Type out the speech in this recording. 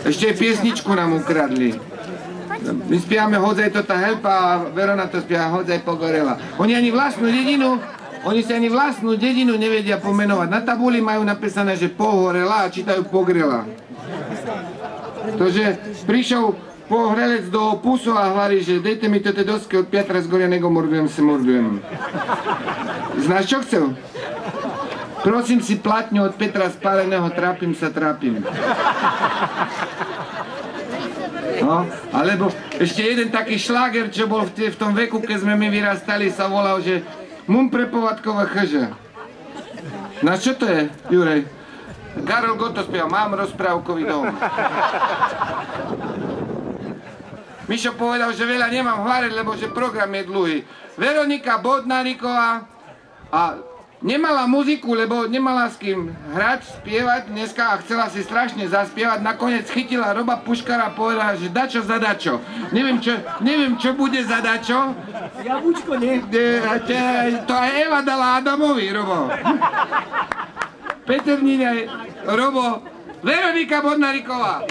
Ešte piesničku nám ukradli. My spievame Hodzaj to tá helpa a Verona to spieva Hodzaj pogorela. Oni si ani vlastnú dedinu nevedia pomenovať. Na tabuli majú napísané, že pohorela a čítajú pogrela. Takže prišiel pohrelec do pusu a hovorí, že dejte mi to tie dosky od Piatra z Gorianego, mordujem. Znáš, čo chcel? Prosím si platňu od Petra Spáleného, trápim. No, alebo ešte jeden taký šláger, čo bol v tom veku, keď sme my vyrastali, sa volal, že Mum prepovatková chža. Na čo to je, Jurej? Karol Gott to spieval, mám rozprávkový dom. Mišo povedal, že veľa nemám hovoriť, lebo že program je dlhý. Veronika Bodnáriková a nemala muziku, lebo nemala s kým hrať, spievať dneska a chcela si strašne zaspievať. Nakoniec chytila Roba Puškara a povedala, že dačo za dačo. Neviem, čo bude za dačo. Jablčko, nie? To aj Eva dala Adamovi, Robo. Peter Níňa, Robo, Veronika Bodnáriková.